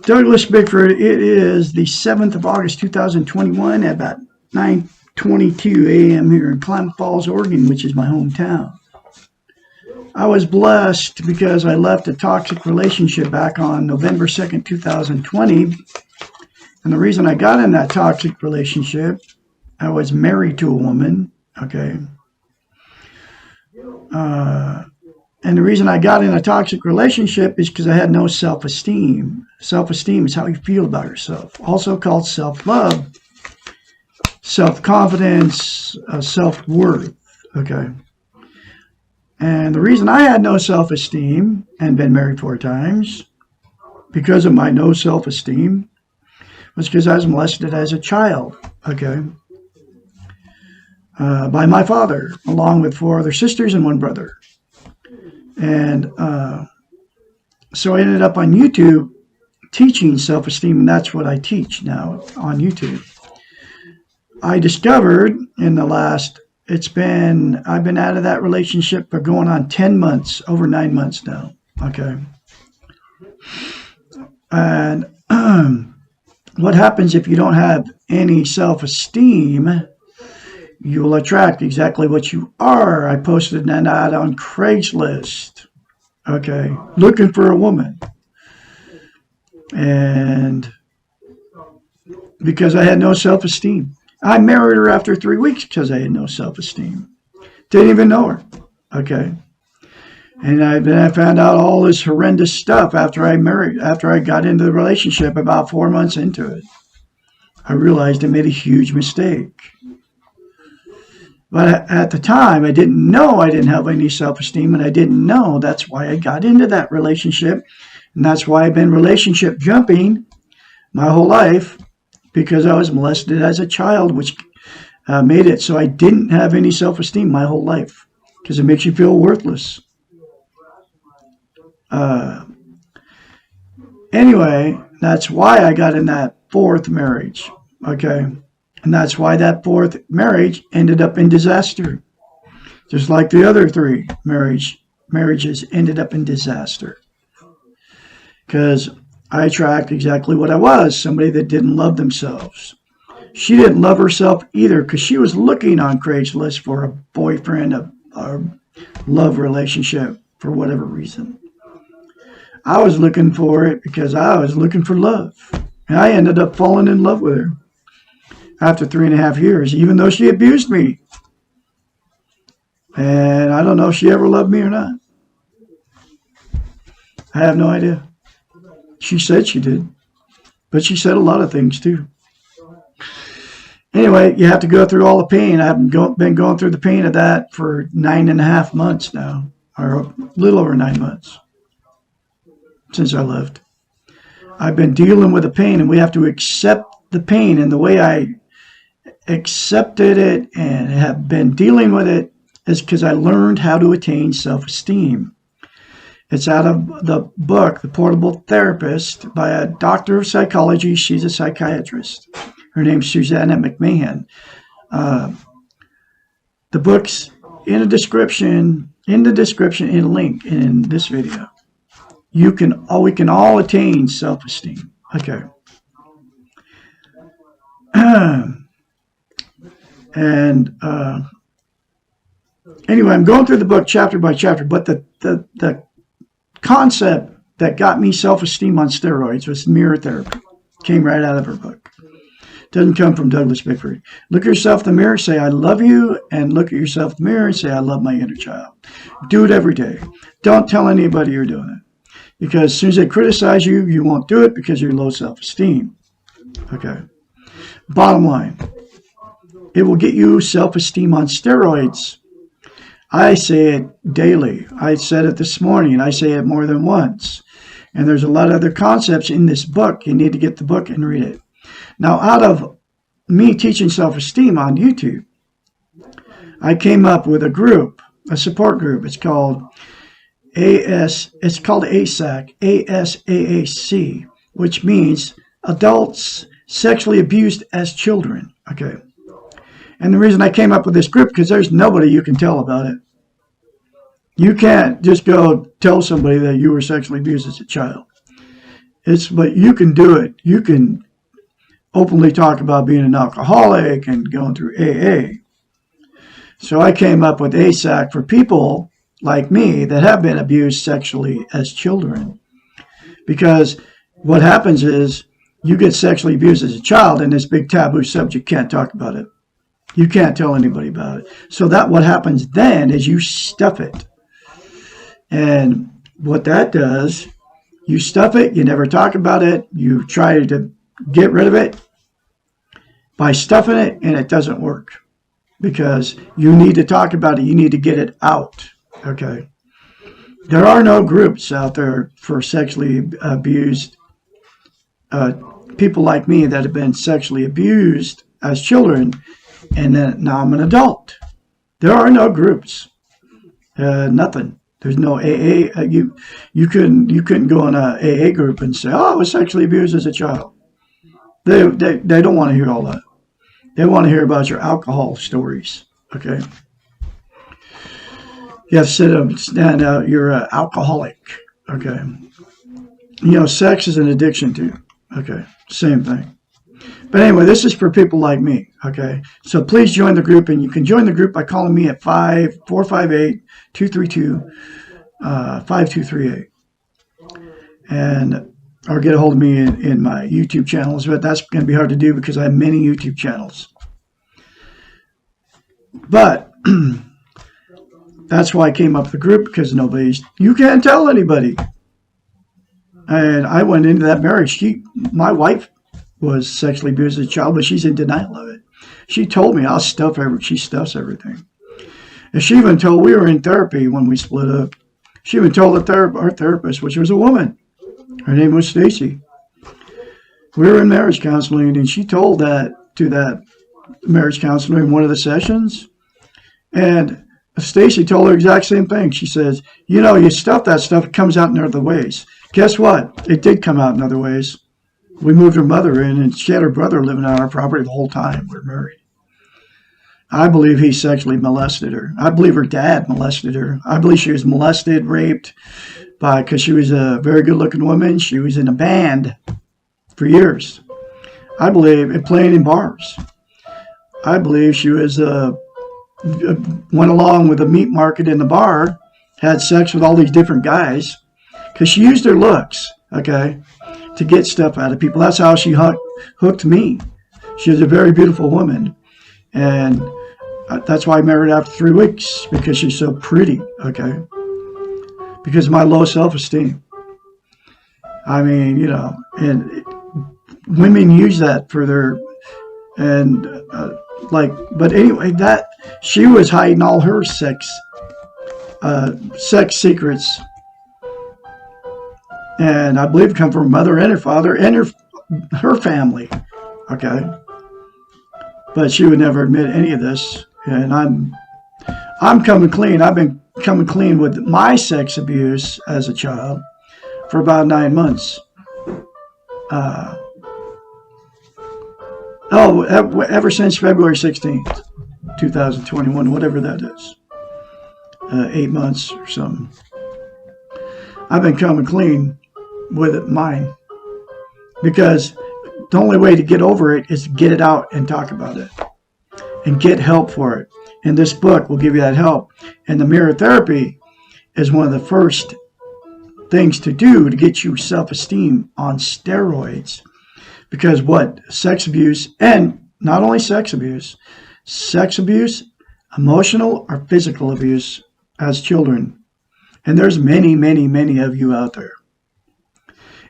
Douglas Bickford, it is the 7th of August, 2021 at about 9:22 a.m. here in Klamath Falls, Oregon, which is my hometown. I was blessed because I left a toxic relationship back on November 2nd, 2020. And the reason I got in that toxic relationship, I was married to a woman, okay? And the reason I got in a toxic relationship is because I had no self-esteem. Self-esteem is how you feel about yourself, also called self-love, self-confidence, self-worth, okay? And the reason I had no self-esteem and been married 4 times because of my no self-esteem was because I was molested as a child, okay, by my father, along with 4 other sisters and 1 brother. And so I ended up on YouTube teaching self-esteem, and that's what I teach now on YouTube. I discovered in the last, I've been out of that relationship for going on 10 months, over 9 months now, okay? And what happens if you don't have any self-esteem? You will attract exactly what you are. I posted an ad on Craigslist, okay, looking for a woman. And because I had no self-esteem. I married her after 3 weeks because I had no self-esteem. Didn't even know her, okay? And I found out all this horrendous stuff after I got into the relationship about 4 months into it. I realized I made a huge mistake. But at the time, I didn't know I didn't have any self-esteem, and I didn't know that's why I got into that relationship. And that's why I've been relationship jumping my whole life, because I was molested as a child, which made it so I didn't have any self-esteem my whole life, because it makes you feel worthless. Anyway, that's why I got in that 4th marriage, okay? And that's why that 4th marriage ended up in disaster. Just like the other 3 marriages ended up in disaster. Because I attract exactly what I was, somebody that didn't love themselves. She didn't love herself either, because she was looking on Craigslist for a boyfriend, a love relationship, for whatever reason. I was looking for it because I was looking for love. And I ended up falling in love with her after 3.5 years, even though she abused me. And I don't know if she ever loved me or not. I have no idea. She said she did, but she said a lot of things too. Anyway, you have to go through all the pain. I've been going through the pain of that for 9.5 months now, or a little over 9 months since I left. I've been dealing with the pain, and we have to accept the pain. And the way I accepted it and have been dealing with it is because I learned how to attain self-esteem. It's out of the book, The Portable Therapist, by a doctor of psychology. She's a psychiatrist. Her name's Susanna McMahon. The book's in the description, in a link in this video. We can all attain self-esteem. Okay. And anyway, I'm going through the book chapter by chapter, but the concept that got me self-esteem on steroids was mirror therapy. Came right out of her book. Doesn't come from Douglas Bickford. Look at yourself in the mirror, say, I love you, and look at yourself in the mirror and say, I love my inner child. Do it every day. Don't tell anybody you're doing it. Because as soon as they criticize you, you won't do it because you're low self-esteem. Okay. Bottom line, it will get you self-esteem on steroids. I say it daily. I said it this morning. I say it more than once. And there's a lot of other concepts in this book. You need to get the book and read it. Now, out of me teaching self-esteem on YouTube, I came up with a group, a support group. It's called ASAC, ASAAC, which means Adults Sexually Abused as Children. Okay. And the reason I came up with this group, because there's nobody you can tell about it. You can't just go tell somebody that you were sexually abused as a child. But you can do it. You can openly talk about being an alcoholic and going through AA. So I came up with ASAC for people like me that have been abused sexually as children. Because what happens is you get sexually abused as a child and this big taboo subject, can't talk about it. You can't tell anybody about it. So that what happens then is you stuff it. And what that does, you stuff it, you never talk about it, you try to get rid of it by stuffing it, and it doesn't work. Because you need to talk about it, you need to get it out. Okay. There are no groups out there for sexually abused people like me that have been sexually abused as children, and then now I'm an adult. There are no groups. Nothing. There's no AA. You couldn't go in a AA group and say, "Oh, I was sexually abused as a child." They don't want to hear all that. They want to hear about your alcohol stories. Okay. You have to stand out. You're an alcoholic. Okay. Sex is an addiction too. Okay. Same thing. But anyway, this is for people like me. Okay. So please join the group, and you can join the group by calling me at 458-232-5238. And or get a hold of me in my YouTube channels, but that's going to be hard to do because I have many YouTube channels. But that's why I came up with the group, because you can't tell anybody. And I went into that marriage. My wife was sexually abused as a child, but she's in denial of it. She told me, I'll stuff everything. She stuffs everything. And she even told, we were in therapy when we split up. She even told our therapist, which was a woman. Her name was Stacy. We were in marriage counseling, and she told that to that marriage counselor in one of the sessions. And Stacy told her exact same thing. She says, you stuff that stuff, it comes out in other ways. Guess what? It did come out in other ways. We moved her mother in, and she had her brother living on our property the whole time we were married. I believe he sexually molested her. I believe her dad molested her. I believe she was molested, raped, because she was a very good-looking woman. She was in a band for years. I believe in playing in bars. I believe she was went along with the meat market in the bar, had sex with all these different guys, because she used her looks, okay, to get stuff out of people. That's how she hooked me. She was a very beautiful woman, and that's why I married her after 3 weeks, because she's so pretty, okay, because of my low self-esteem. I mean, and women use that for their, but anyway, that she was hiding all her sex secrets, and I believe come from her mother and her father and her family, okay. But she would never admit any of this, and I'm coming clean. I've been coming clean with my sex abuse as a child for about 9 months. Ever since February 16th, 2021, whatever that is, 8 months or something. I've been coming clean with mine, because the only way to get over it is to get it out and talk about it and get help for it. And this book will give you that help. And the mirror therapy is one of the first things to do to get you self-esteem on steroids. Because sex abuse, and not only sex abuse, emotional or physical abuse as children. And there's many, many, many of you out there.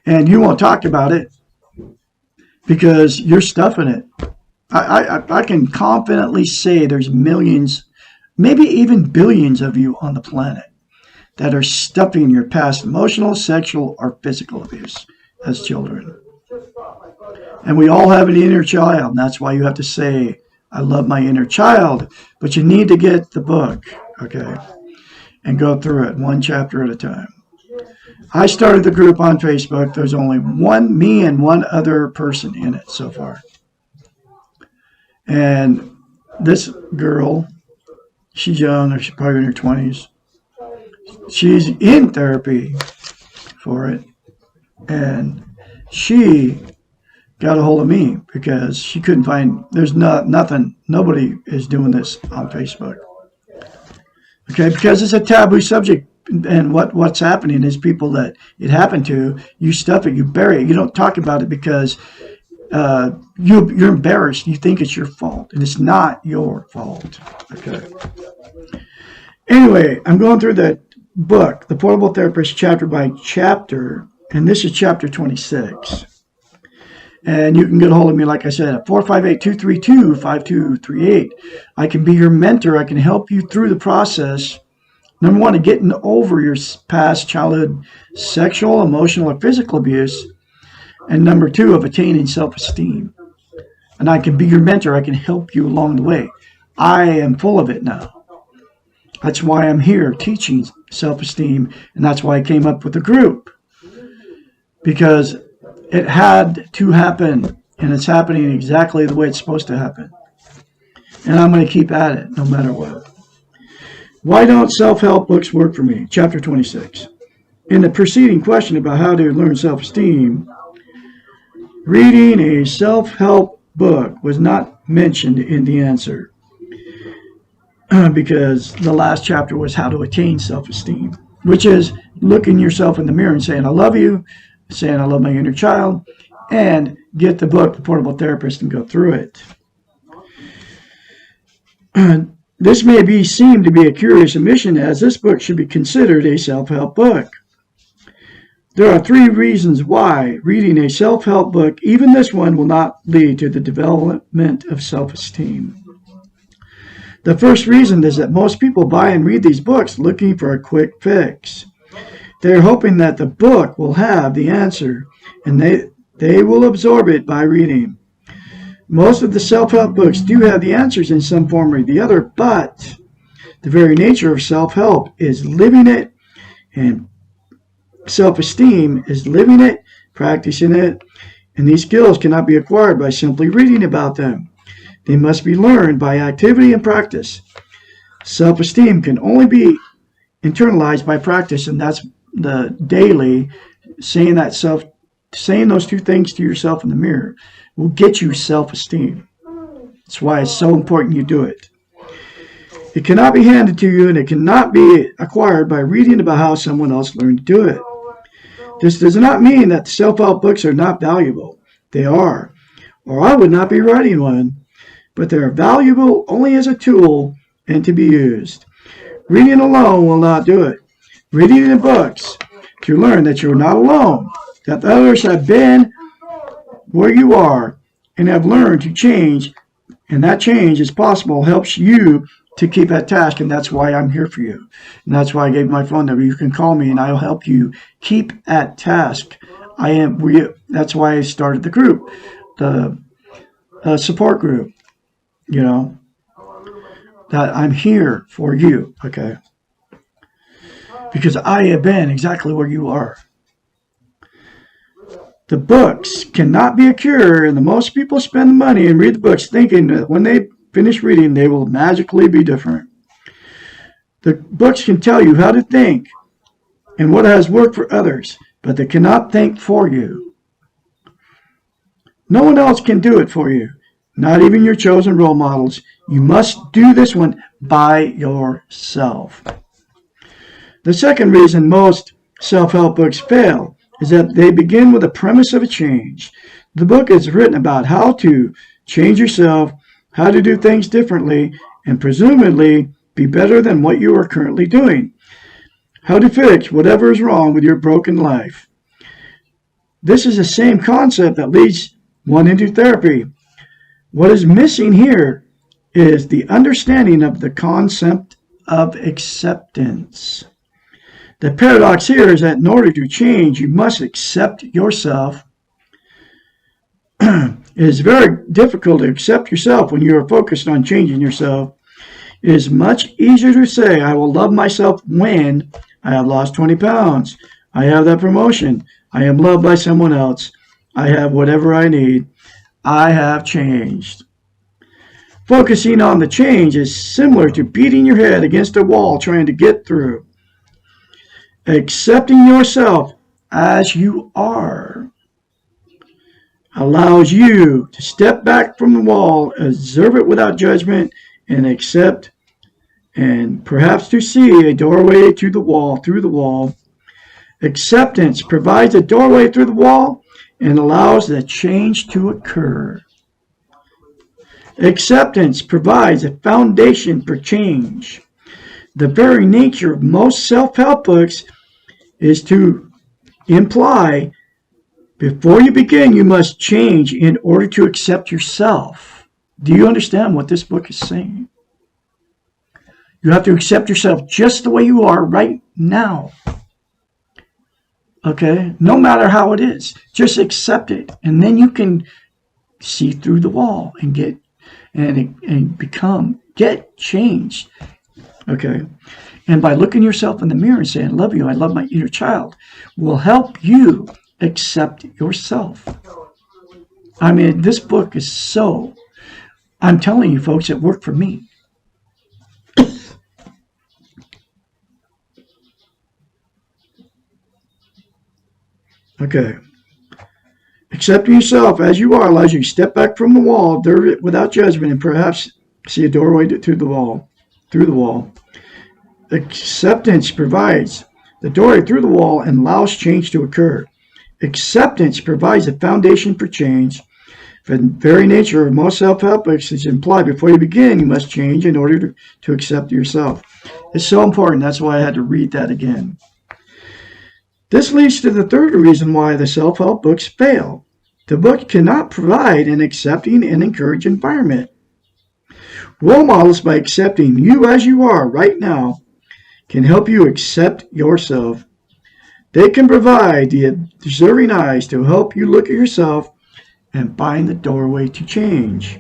And you won't talk about it because you're stuffing it. I can confidently say there's millions, maybe even billions of you on the planet that are stuffing your past emotional, sexual, or physical abuse as children. And we all have an inner child, and that's why you have to say, I love my inner child. But you need to get the book, okay, and go through it one chapter at a time. I started the group on Facebook. There's only me and one other person in it so far. And this girl, she's young, she's probably in her 20s. she's in therapy for it, and she got a hold of me because she couldn't find, there's nothing, nobody is doing this on Facebook. Okay, because it's a taboo subject, and what's happening is people that it happened to, you stuff it, you bury it, you don't talk about it because you're embarrassed, you think it's your fault, and it's not your fault. Okay. Anyway, I'm going through the book, The Portable Therapist, chapter by chapter, and this is chapter 26. And you can get a hold of me, like I said, at 458-232-5238. I can be your mentor. I can help you through the process. Number one, of getting over your past childhood sexual, emotional, or physical abuse. And number two, of attaining self-esteem. And I can be your mentor. I can help you along the way. I am full of it now. That's why I'm here teaching self-esteem. And that's why I came up with the group. Because it had to happen, and it's happening exactly the way it's supposed to happen. And I'm going to keep at it no matter what. Why don't self-help books work for me? Chapter 26. In the preceding question about how to learn self-esteem, reading a self-help book was not mentioned in the answer because the last chapter was how to attain self-esteem, which is looking yourself in the mirror and saying, I love you, saying I love my inner child, and get the book, The Portable Therapist, and go through it. This may seem to be a curious omission, as this book should be considered a self-help book. There are 3 reasons why reading a self-help book, even this one, will not lead to the development of self-esteem. The first reason is that most people buy and read these books looking for a quick fix. They're hoping that the book will have the answer, and they will absorb it by reading. Most of the self-help books do have the answers in some form or the other, but the very nature of self-help is living it, and self-esteem is living it, practicing it, and these skills cannot be acquired by simply reading about them. They must be learned by activity and practice. Self-esteem can only be internalized by practice, and that's the daily saying those 2 things to yourself in the mirror will get you self-esteem. That's why it's so important you do it. It cannot be handed to you, and it cannot be acquired by reading about how someone else learned to do it. This does not mean that the self-help books are not valuable. They are, or I would not be writing one, but they are valuable only as a tool and to be used. Reading alone will not do it. Reading the books to learn that you're not alone, that others have been where you are and have learned to change, and that change is possible, helps you to keep at task, and that's why I'm here for you. And that's why I gave my phone number. You can call me and I'll help you keep at task. That's why I started the group, the support group, that I'm here for you, okay? Because I have been exactly where you are. The books cannot be a cure, and the most people spend the money and read the books thinking that when they finish reading, they will magically be different. The books can tell you how to think and what has worked for others, but they cannot think for you. No one else can do it for you, not even your chosen role models. You must do this one by yourself. The second reason most self-help books fail is that they begin with a premise of a change. The book is written about how to change yourself, how to do things differently, and presumably be better than what you are currently doing. How to fix whatever is wrong with your broken life. This is the same concept that leads one into therapy. What is missing here is the understanding of the concept of acceptance. The paradox here is that in order to change, you must accept yourself. It is very difficult to accept yourself when you are focused on changing yourself. It is much easier to say, I will love myself when I have lost 20 pounds. I have that promotion. I am loved by someone else. I have whatever I need. I have changed. Focusing on the change is similar to beating your head against a wall trying to get through. Accepting yourself as you are allows you to step back from the wall, observe it without judgment, and accept, and perhaps to see a doorway to the wall, through the wall. Acceptance provides a doorway through the wall and allows the change to occur. Acceptance provides a foundation for change. The very nature of most self-help books is to imply, before you begin, you must change in order to accept yourself. Do you understand what this book is saying? You have to accept yourself just the way you are right now. Okay? No matter how it is. Just accept it. And then you can see through the wall and get changed. Okay? And by looking yourself in the mirror and saying, I love you, I love my inner child, will help you accept yourself. I mean, this book is so, I'm telling you folks, it worked for me. Okay. Accepting yourself as you are allows you to step back from the wall, observe it without judgment, and perhaps see a doorway to the wall, through the wall. Acceptance provides the doorway through the wall and allows change to occur. Acceptance provides a foundation for change. The very nature of most self-help books is implied, before you begin, you must change in order to accept yourself. It's so important. That's why I had to read that again. This leads to the third reason why the self-help books fail. The book cannot provide an accepting and encouraging environment. Role models, by accepting you as you are right now, can help you accept yourself. They can provide the observing eyes to help you look at yourself and find the doorway to change.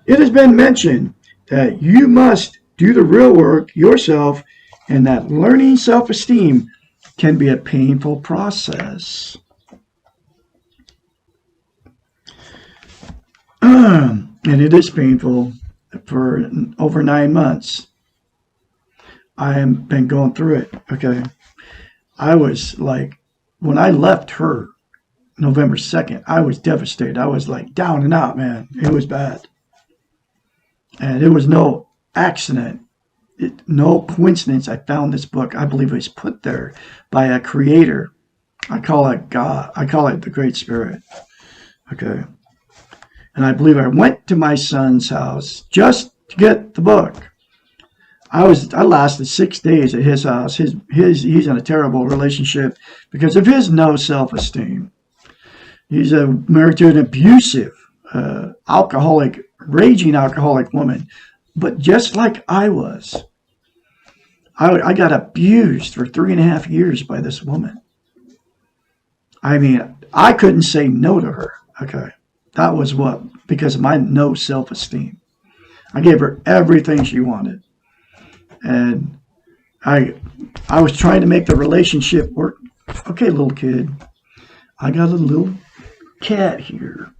It has been mentioned that you must do the real work yourself, and that learning self-esteem can be a painful process. And it is painful for over 9 months. I have been going through it. Okay. I was like, when I left her November 2nd, I was devastated. I was like down and out, man. It was bad. And it was no accident, no coincidence I found this book. I believe it was put there by a creator. I call it God. I call it the Great Spirit. Okay. And I believe I went to my son's house just to get the book. I lasted 6 days at his house. He's in a terrible relationship because of his no self-esteem. He's married to an abusive, alcoholic, raging alcoholic woman. But just like I was, I got abused for 3.5 years by this woman. I mean, I couldn't say no to her. Okay. That was because of my no self-esteem. I gave her everything she wanted. And I was trying to make the relationship work. Okay, little kid. I got a little cat here.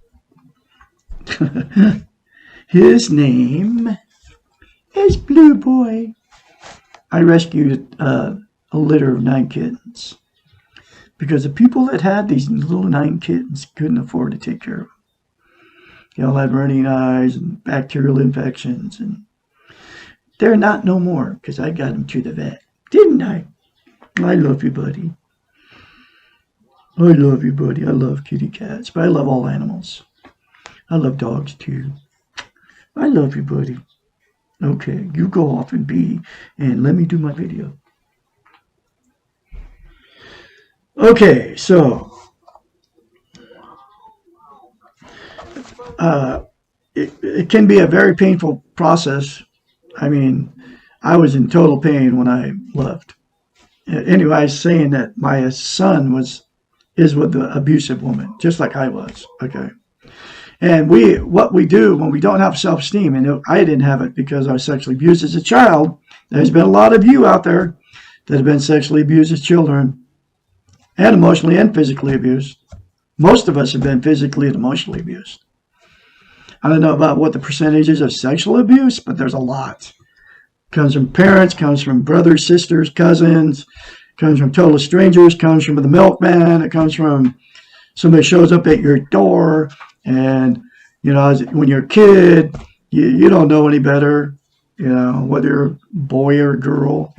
His name is Blue Boy. I rescued a litter of 9 kittens. Because the people that had these little 9 kittens couldn't afford to take care of them. They all had running eyes and bacterial infections, and they're not no more because I got them to the vet. Didn't I? I love you, buddy. I love you, buddy. I love kitty cats, but I love all animals. I love dogs, too. I love you, buddy. Okay, you go off and let me do my video. Okay, so it can be a very painful process. I mean, I was in total pain when I left. Anyway, I was saying that my son is with the abusive woman, just like I was. Okay. And what we do when we don't have self-esteem, and I didn't have it because I was sexually abused as a child. There's been a lot of you out there that have been sexually abused as children, and emotionally and physically abused. Most of us have been physically and emotionally abused. I don't know about what the percentage is of sexual abuse, but there's a lot. Comes from parents, comes from brothers, sisters, cousins, comes from total strangers, comes from the milkman, it comes from somebody shows up at your door, and when you're a kid, you don't know any better, whether you're a boy or a girl.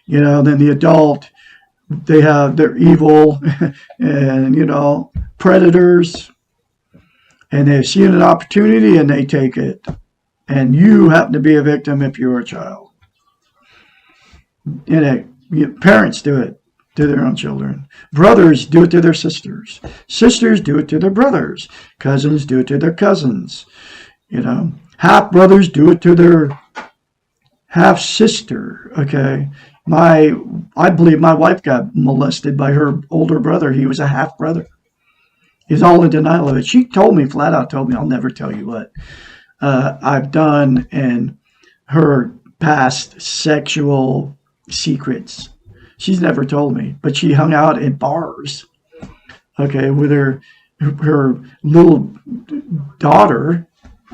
Then the adult, they're evil and predators, and they've seen an opportunity and they take it. And you happen to be a victim if you're a child. Parents do it to their own children. Brothers do it to their sisters. Sisters do it to their brothers. Cousins do it to their cousins. Half brothers do it to their half sister. Okay. I believe my wife got molested by her older brother. He was a half brother. He's all in denial of it. She flat out told me, I'll never tell you what I've done and her past sexual secrets. She's never told me, but she hung out in bars, okay, with her little daughter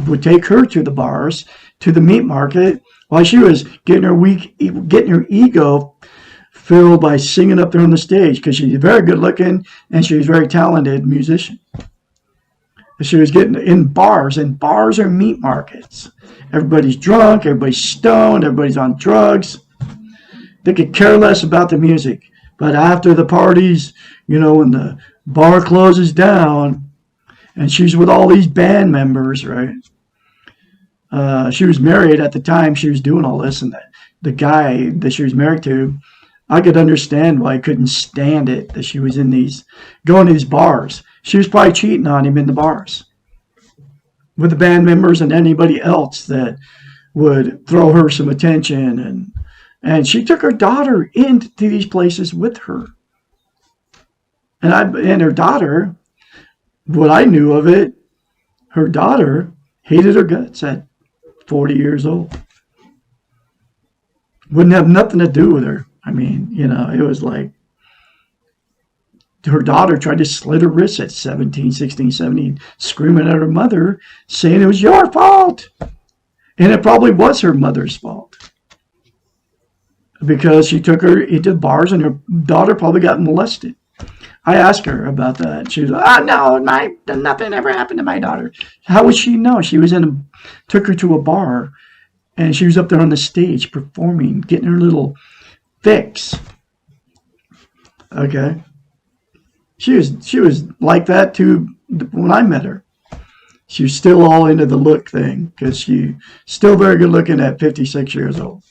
would take her to the bars, to the meat market, while she was getting her ego filled by singing up there on the stage, because she's very good looking and she's a very talented musician. She was getting in bars, and bars are meat markets. Everybody's drunk, everybody's stoned, everybody's on drugs. They could care less about the music. But after the parties, when the bar closes down, and she's with all these band members, right? She was married at the time she was doing all this, and the guy that she was married to, I could understand why he couldn't stand it that she was going to these bars. She was probably cheating on him in the bars with the band members and anybody else that would throw her some attention. And she took her daughter into these places with her. And her daughter, what I knew of it, her daughter hated her guts at 40 years old. Wouldn't have nothing to do with her. I mean, it was like her daughter tried to slit her wrists at 17, 16, 17, screaming at her mother, saying it was your fault. And it probably was her mother's fault, because she took her into bars and her daughter probably got molested. I asked her about that. She was like, no, nothing ever happened to my daughter. How would she know? She was took her to a bar, and she was up there on the stage performing, getting her little fix. Okay. She was like that too when I met her. She was still all into the look thing, because she still very good looking at 56 years old.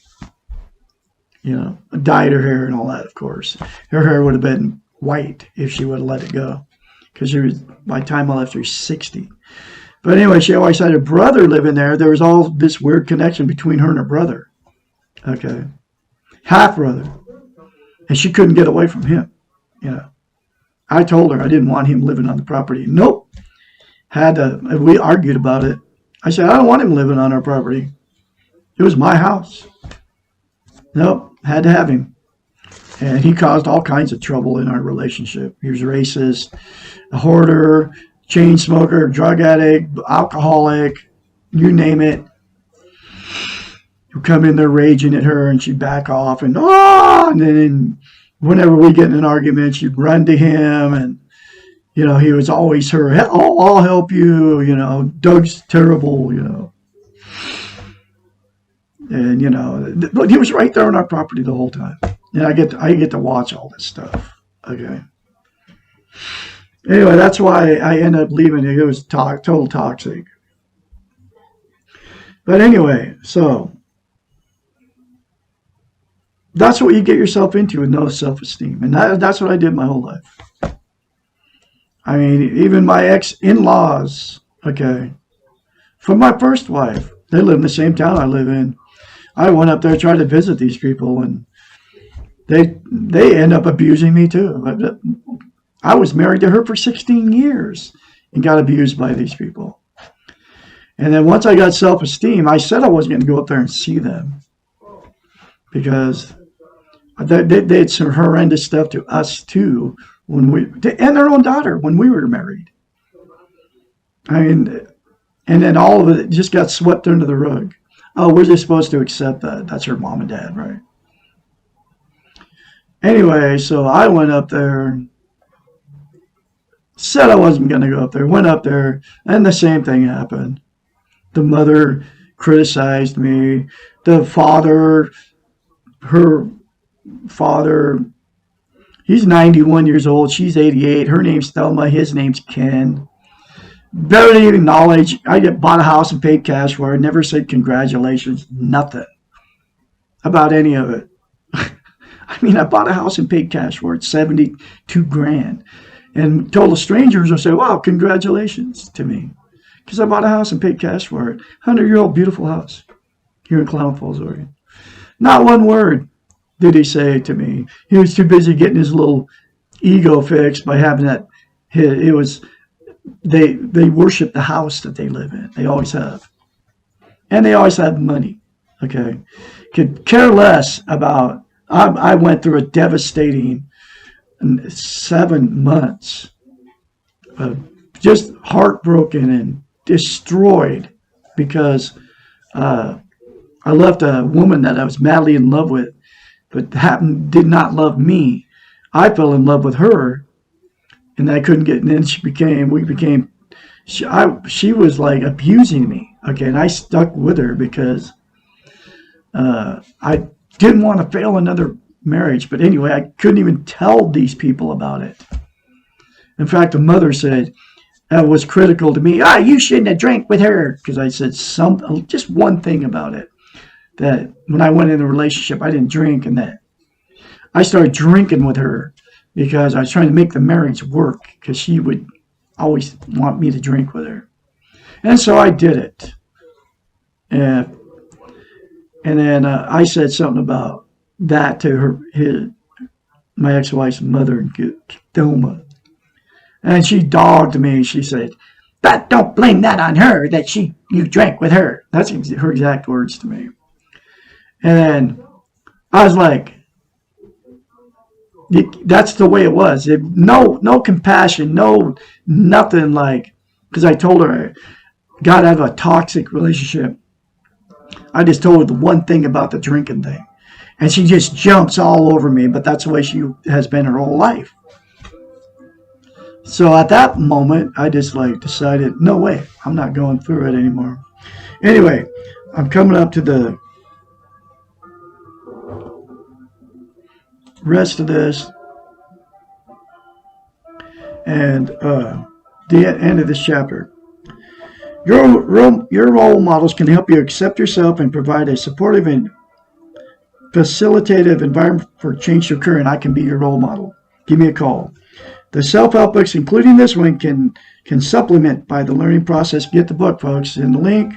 Dyed her hair and all that, of course. Her hair would have been white if she would have let it go, because by the time I left her, 60. But anyway, she always had her brother living there. There was all this weird connection between her and her brother. Okay. Half brother. And she couldn't get away from him. I told her I didn't want him living on the property. Nope. We argued about it. I said, I don't want him living on our property. It was my house. Nope. Had to have him. And he caused all kinds of trouble in our relationship. He was racist, a hoarder, chain smoker, drug addict, alcoholic, you name it. He'd come in there raging at her, and she'd back off, and then whenever we get in an argument, she'd run to him, and he was always her, oh, I'll help you, Doug's terrible, and but he was right there on our property the whole time, and I get to watch all this stuff. Okay. Anyway, that's why I ended up leaving. It was total toxic. But anyway, so that's what you get yourself into with no self-esteem. And that's what I did my whole life. I mean, even my ex-in-laws, okay, from my first wife, they live in the same town I live in. I went up there, tried to visit these people, and they end up abusing me too. I was married to her for 16 years and got abused by these people. And then once I got self-esteem, I said I wasn't going to go up there and see them, because they did some horrendous stuff to us too, and their own daughter when we were married. I mean, and then all of it just got swept under the rug. Oh, we're just supposed to accept that. That's her mom and dad, right? Anyway, so I went up there, said I wasn't going to go up there, went up there, and the same thing happened. The mother criticized me. The father, her father, he's 91 years old. She's 88. Her name's Thelma. His name's Ken. Barely even knowledge. I bought a house and paid cash for it. Never said congratulations. Nothing about any of it. I mean, I bought a house and paid cash for it, 72 grand. And told the strangers, I say, wow, congratulations to me. Because I bought a house and paid cash for it. 100-year-old beautiful house here in Clown Falls, Oregon. Not one word did he say to me. He was too busy getting his little ego fixed by having that. It was, they worship the house that they live in. They always have. And they always have money. Okay. Could care less about, I went through a devastating 7 months of just heartbroken and destroyed because I left a woman that I was madly in love with, but did not love me. I fell in love with her, and I couldn't get. And then she was like abusing me. Okay, and I stuck with her because I didn't want to fail another marriage. But anyway, I couldn't even tell these people about it. In fact, the mother said, was critical to me. You shouldn't have drank with her, because I said just one thing about it. That when I went in a relationship, I didn't drink, and that I started drinking with her because I was trying to make the marriage work, because she would always want me to drink with her. And so I did it. And then I said something about that to my ex-wife's mother, Thelma. And she dogged me. She said, don't blame that on her, that you drank with her. That's her exact words to me. And then I was like, that's the way it was. No compassion, nothing, like, because I told her I got out of a toxic relationship. I just told her the one thing about the drinking thing. And she just jumps all over me, but that's the way she has been her whole life. So at that moment, I just decided, no way, I'm not going through it anymore. Anyway, I'm coming up to the rest of this and the end of this chapter. Your role models can help you accept yourself and provide a supportive and facilitative environment for change to occur, and I can be your role model. Give me a call. The self-help books, including this one, can supplement by the learning process. Get the book, folks, in the link.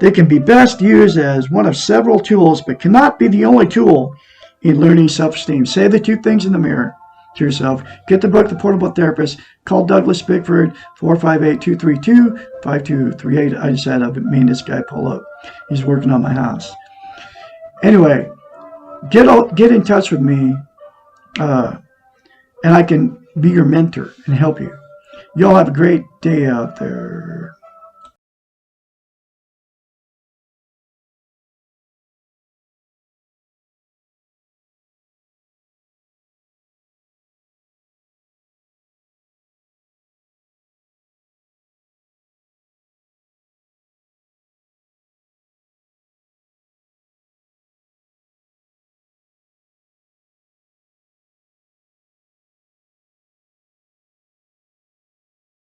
They can be best used as one of several tools, but cannot be the only tool in learning self-esteem. Say the 2 things in the mirror to yourself. Get the book, The Portable Therapist. Call Douglas Bickford-458-232-5238. I just had to make this guy pull up. He's working on my house. Anyway, get in touch with me, and I can be your mentor and help you. Y'all have a great day out there.